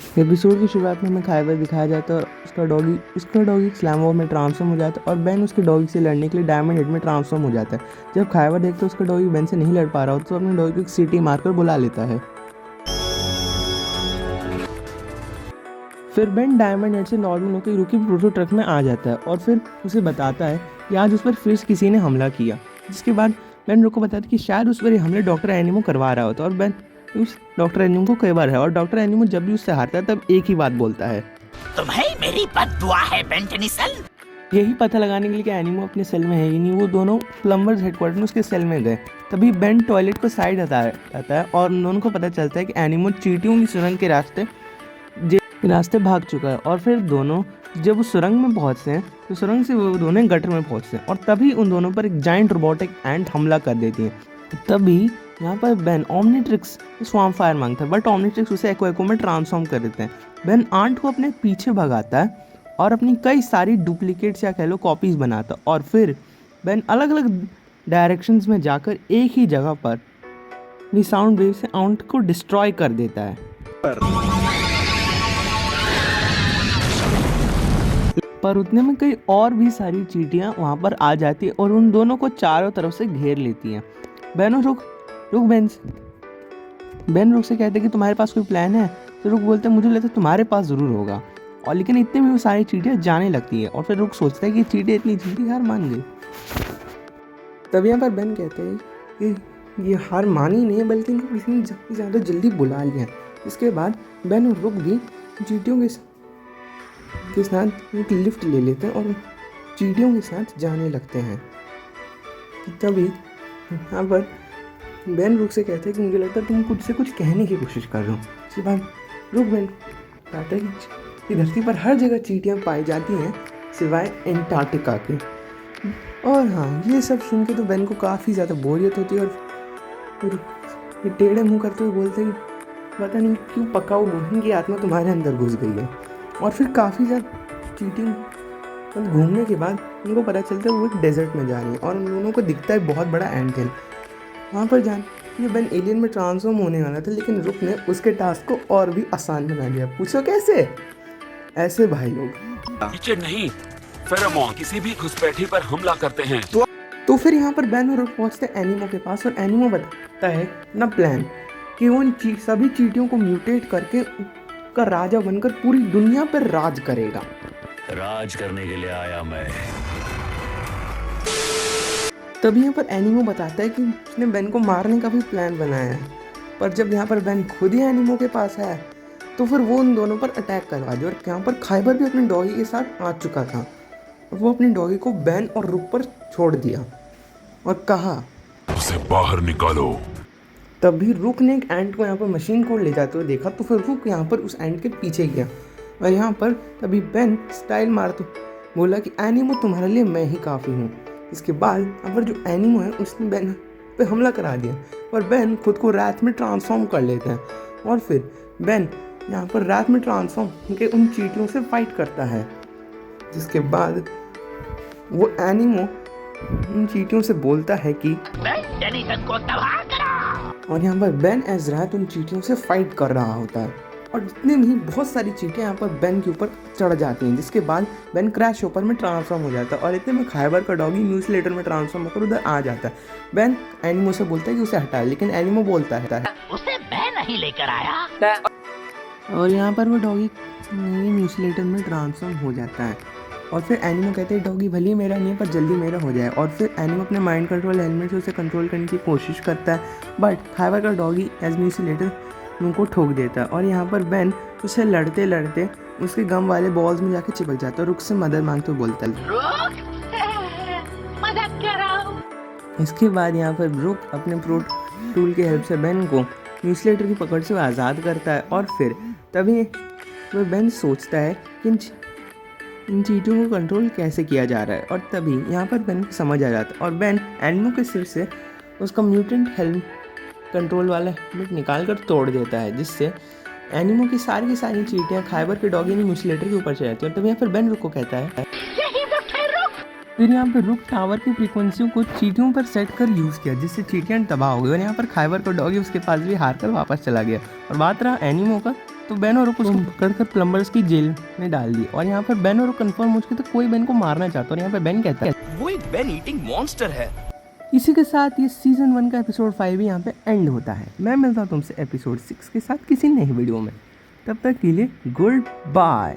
Episode की शुरुआत में हमें खाइबर दिखाया जाता है और उसका डॉगी स्लैमवॉर में ट्रांसफॉर्म हो जाता है और बेन उसके डॉगी से लड़ने के लिए डायमंड हेड में ट्रांसफॉर्म हो जाता है। जब खाइबर देखता है उसका डॉगी बेन से नहीं लड़ पा रहा हो तो अपने डॉगी को एक सीटी मारकर बुला लेता है। फिर बेन डायमंड हेड से नॉर्मल होकर रूकी प्रोटो ट्रक में आ जाता है और फिर उसे बताता है कि आज उस पर फिर से किसी ने हमला किया। जिसके बाद बेन रुक को बताता है कि शायद उस पर ये हमले डॉक्टर एनिमो करवा रहा होता है और बेन उस डॉक्टर एनिमो को कई बार है और डॉक्टर एनिमो जब भी उससे हारता है तब एक ही बात बोलता है, तुम्हें मेरी बद्दुआ है बेन टेनिसन। यही पता लगाने के लिए कि एनिमो अपने सेल में है ही नहीं, वो दोनों प्लम्बर्स हेडक्वार्टर में उसके सेल में गए। तभी बेन टॉयलेट को साइड हटाता है और उन दोनों को पता चलता है कि एनिमो चींटियों की सुरंग के रास्ते भाग चुका है। और फिर दोनों जब उस सुरंग में पहुंचते हैं तो सुरंग से वो दोनों गटर में पहुंचते हैं और तभी उन दोनों पर एक जाइंट रोबोटिक एंट हमला कर देती है। तभी यहाँ पर बेन ओमनीट्रिक्स स्वाम फायर मांगता है बट ओमनीट्रिक्स उसे एक्वाको में ट्रांसफॉर्म कर देते हैं। बेन आंट को अपने पीछे भगाता है और अपनी कई सारी डुप्लीकेट्स या कह लो कॉपीज बनाता है और फिर बेन अलग अलग डायरेक्शंस में जाकर एक ही जगह पर भी साउंड वेव से आंट को डिस्ट्रॉय कर देता है। पर उतने में कई और भी सारी चींटियां वहां पर आ जाती है और उन दोनों को चारों तरफ से घेर लेती हैं। बेन रुक से कहते कि तुम्हारे पास कोई प्लान है? तो रुक बोलते मुझे लगता है तुम्हारे पास ज़रूर होगा। और लेकिन इतने में वो सारी चींटियां जाने लगती है और फिर रुक सोचता है कि चींटियां इतनी जल्दी हार मान गई। तब यहाँ पर बेन कहते हैं कि ये हार मानी नहीं है बल्कि इनको किसी ने ज़्यादा जल्दी बुला लिया। इसके बाद बेन और रुक भी चींटियों के साथ एक लिफ्ट ले लेते हैं और चींटियों के साथ जाने लगते हैं। तभी यहाँ पर बेन रुक से कहते हैं कि मुझे लगता है तुम कुछ से कुछ कहने की कोशिश कर रहे हो। इसके बाद रुक बेन कहता है कि धरती पर हर जगह चींटियाँ पाई जाती हैं सिवाय एंटार्क्टिका के। और हाँ, ये सब सुन के तो बेन को काफ़ी ज़्यादा बोरियत होती है और फिर ये टेढ़े मुँह करते हुए बोलते हैं पता नहीं क्यों पकाऊ बहन की आत्मा तुम्हारे अंदर घुस गई है। और फिर काफ़ी ज़्यादा चीटिंग घूमने के बाद उनको पता चलता है वो एक डेजर्ट में जा रही है और उन दोनों को दिखता है बहुत बड़ा एंट हिल। वहाँ पर ये बेन एलियन में ट्रांसफॉर्म होने वाला था लेकिन रुक ने उसके टास्क को और भी आसान बना दिया। पूछो कैसे? ऐसे भाई लोग पीछे नहीं, फेरोमोन किसी भी घुसपैठी पर हमला करते हैं। तो फिर यहाँ पर बेन और रुक पहुँचते हैं एनिमो के पास और एनिमो बताता है ना प्लान कि वो सभी चींटियों को म्यूटेट करके का राजा बनकर पूरी दुनिया पर राज करेगा। राज करने के लिए आया मैं। तभी यहाँ पर एनिमो बताता है कि उसने बेन को मारने का भी प्लान बनाया है। पर जब यहाँ पर बेन खुद ही एनिमो के पास आया तो फिर वो उन दोनों पर अटैक करवा दिया। और यहाँ पर खाइबर भी अपने डॉगी के साथ आ चुका था और वो अपने डॉगी को बेन और रुक पर छोड़ दिया और कहा उसे बाहर निकालो। तभी रुक ने एक एंट को यहाँ पर मशीन कोड ले जाते हुए देखा तो फिर रुक यहाँ पर उस एंट के पीछे गया और यहाँ पर तभी बेन स्टाइल मारते बोला कि एनिमो तुम्हारे लिए मैं ही काफ़ी हूँ। इसके बाद यहाँ पर जो एनिमो है उसने बेन पे हमला करा दिया और बेन खुद को रात में ट्रांसफॉर्म कर लेता है और फिर बेन यहाँ पर रात में ट्रांसफॉर्म होकर उन चींटियों से फाइट करता है। जिसके बाद वो एनिमो उन चींटियों से बोलता है कि को तबाह करो। और यहाँ पर बेन एज रात उन चींटियों से फाइट कर रहा होता है और जितने भी बहुत सारी चींटियाँ यहाँ पर बेन के ऊपर चढ़ जाती हैं। जिसके बाद बेन क्रैश होपर में ट्रांसफॉर्म हो जाता है और इतने में खाइबर का डॉगी न्यूज़लेटर में ट्रांसफॉर्म होकर उधर आ जाता है। बेन एनिमो से बोलता है कि उसे हटा, लेकिन एनिमो बोलता है उसे मैं नहीं लेकर आया। और यहाँ पर वो डॉगी न्यूज़लेटर में ट्रांसफॉर्म हो जाता है और फिर एनिमो कहते हैं डॉगी भले मेरा नहीं है पर जल्दी मेरा हो जाए। और फिर एनिमो अपने माइंड कंट्रोल हेलमेट से उसे कंट्रोल करने की कोशिश करता है बट खाइबर का डॉगी एज न्यूज़लेटर उनको ठोक देता है और यहाँ पर बेन उसे लड़ते लड़ते उसके गम वाले बॉल्स में जाके चिपक जाता है और रुक से मदद मांगते हुए बोलता है मदद करो। इसके बाद यहाँ पर रुक अपने प्रो टूल की हेल्प से बेन को न्यूज़लेटर की पकड़ से आज़ाद करता है और फिर तभी वह बेन सोचता है कि इन चीज़ों को कंट्रोल कैसे किया जा रहा है और तभी यहाँ पर बेन को समझ आ जाता है और बेन एनिमो के सिर से उसका म्यूटेंट हेल्म कंट्रोल वाला हेलमेट निकाल कर तोड़ देता है जिससे एनिमो की सारी चींटियाँ खाइबर के डॉगी ने न्यूज़लेटर के ऊपर चढ़ जाती है। और तभी यहाँ पर बेन रुक को कहता है फिर यहाँ पर रुक टावर की फ्रीक्वेंसियों को चींटियों पर सेट कर यूज़ किया जिससे चींटियाँ तबाह हो गई और यहाँ पर खाइबर का डॉगी उसके पास भी हार कर वापस चला गया और बात रहा एनिमो का तो बेन और रुक उसको पकड़कर प्लम्बर्स की जेल में डाल दी और यहाँ पर बेन और रुक कंफर्म हो चुके तो कोई बेन को मारना चाहता और यहाँ पर बेन कहता है वो एक बेन ईटिंग मॉन्स्टर है। इसी के साथ ये सीजन 1 का एपिसोड 5 यहाँ पे एंड होता है। मैं मिलता हूँ तुमसे एपिसोड 6 के साथ किसी नई वीडियो में, तब तक के लिए गुड बाय।